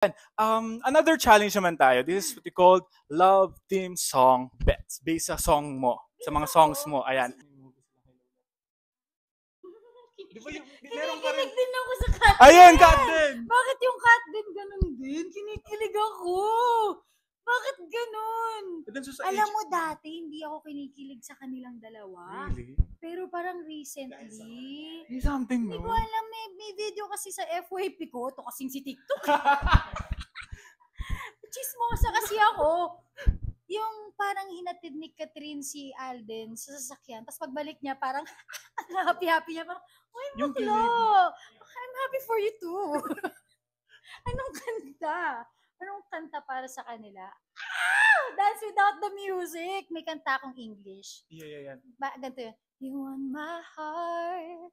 Another challenge naman tayo. This is what we called Love Team Song Bets. Based sa song mo. Sa mga songs mo. Ayan. Di ba yung, Kinikilig din ako sa cat. Ayun, cat din! Bakit yung cat din ganun din? Kinikilig ako. Bakit ganun? Alam mo dati, hindi ako kinikilig sa kanilang dalawa. Really? Pero parang recently, Hey, something, hindi no? ko alam, may video kasi sa FYP ko, to kasing si TikTok. Chismosa kasi ako. Yung parang hinatid ni Catherine si Alden sa sasakyan, tapos pagbalik niya, parang happy-happy niya, parang, uy, bakla! I'm happy for you too. Anong kanta? Anong kanta para sa kanila? Dance Without the Music! May kanta akong English. Yeah. Ganito yun. You want my heart.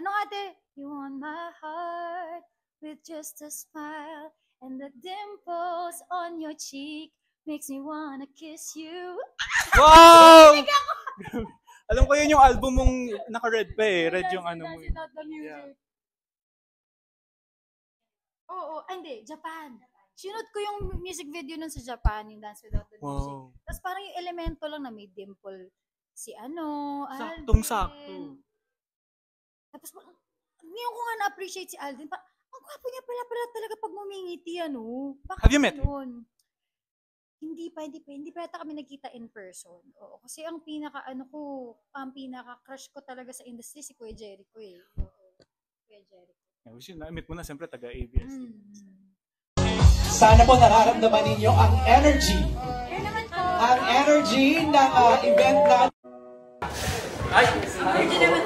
Ano ate? You want my heart with just a smile. And the dimples on your cheek makes me wanna kiss you. Wow! Alam ko yun yung album mong naka-red pa eh. Red yung ano mo. Dance Without the Music. Oo, hindi. Japan. Sinod ko yung music video nun sa Japan, yung Dance Without the Music. Wow. Tapos parang yung elemento lang na may dimple. Si ano, Alden. Saktong-sakto. Tapos ngayon ko nga na-appreciate si Alden. Ang gwapo niya pala talaga pag mumingiti, ano. Bakit Have you met him? Hindi pa yata kami nagkita in person. Oo, kasi ang pinaka-crush ko talaga sa industry si Kuya Jericho eh. Oo, Kuya Jericho. Na-meet mo na siyempre taga-ABS. Sana po nararamdaman ninyo ang energy. Ang energy ng event na... Ay! Energy naman.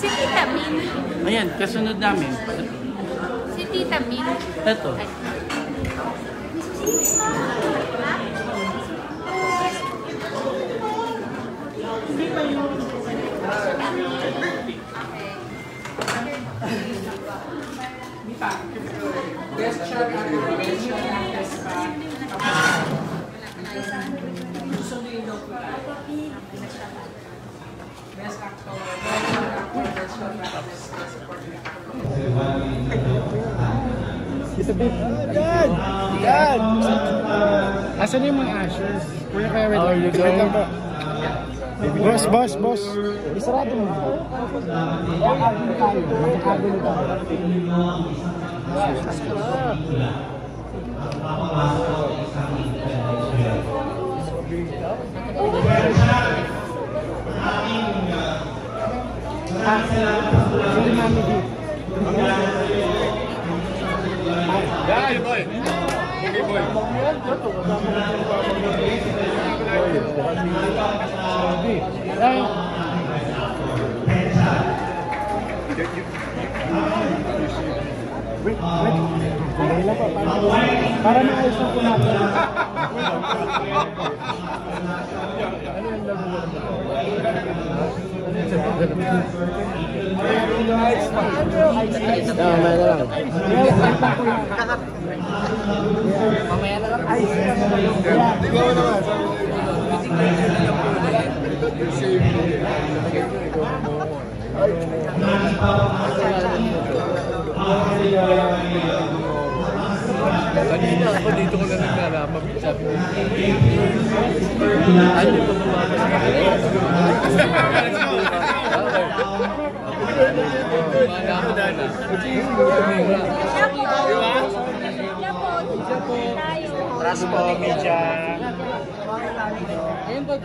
Si Tita Min. Ayan, kasunod namin. Si Tita Min. Ito. Yan! Asan yung mga ashes? Kuya kaya wait lang po. Boss. Isarado mo. Sige mami di. Dai, boy. Okay, boy. Wait. Sandali lang po. Para maayos lang po natin. Ano yung laro mo? Mamaya na lang. Mamaya na lang. Ay, ikaw naman. Kanina ako dito ko na naglalapag. Sabi ko, ano yung pababa sa kanila? Tras po, media. Ayun po.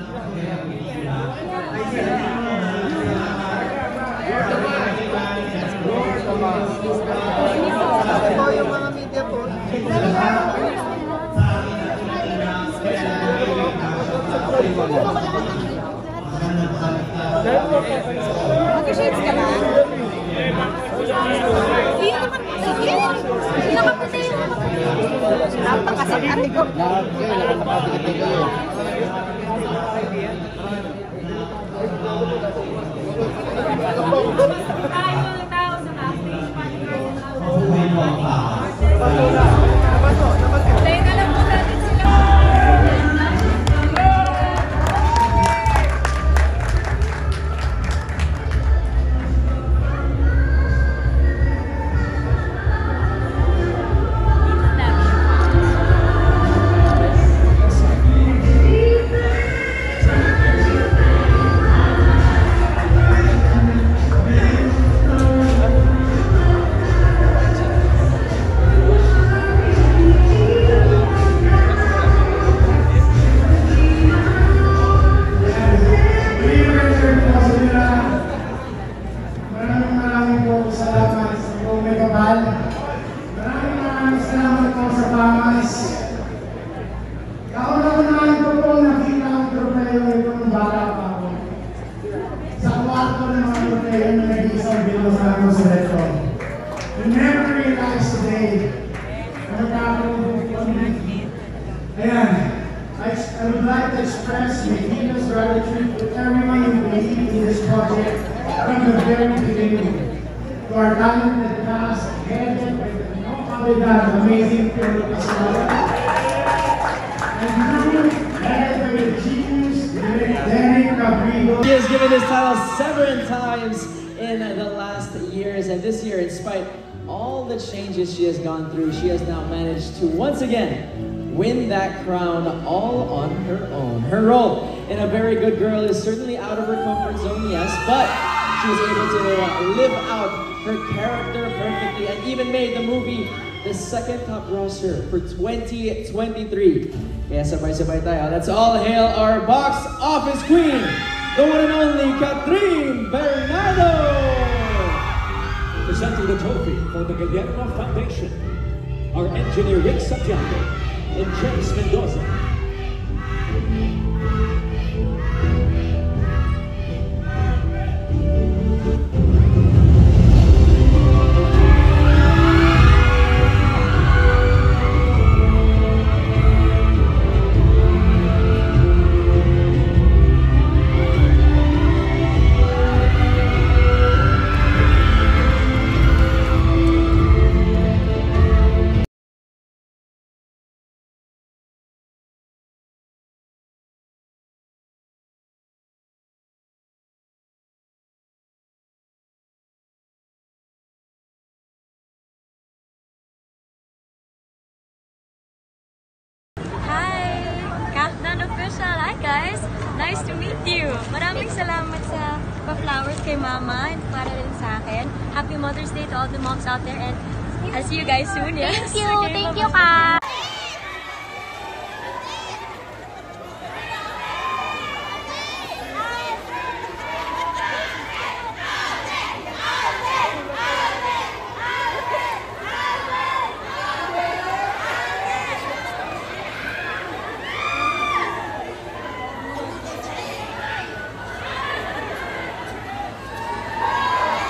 Yung mga media po. Mag-shades ka lang? Iyon naman. Sige. Nakapatay yung nakapatay. Napakasal ate ko. Tayo na lang po natin sila. express my deepest gratitude to everyone who believed in this project from the very beginning. To our talented cast, headed by the no other than amazing Philip Estrada. And crew, headed by the genius, Derek Cabrigo. He has given this title several times in the last years, and this year, in spite all the changes she has gone through, she has now managed to once again win that crown all on her own. Her role in A Very Good Girl is certainly out of her comfort zone, yes, but she was able to live out her character perfectly and even made the movie the second top grosser for 2023. Kaya sabay-sabay tayo. Let's all hail our box office queen, the one and only Catherine Bernardo! Presenting the trophy for the Guillermo Foundation, our engineer Rick Santiago and James Mendoza. Hi guys! Nice to meet you! Maraming salamat sa pa-flowers kay Mama and para rin sa akin. Happy Mother's Day to all the moms out there and I'll see you guys soon. Yes? Thank you! Okay, Thank you, Ka!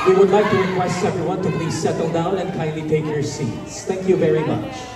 We would like to request everyone to please settle down and kindly take your seats. Thank you very much.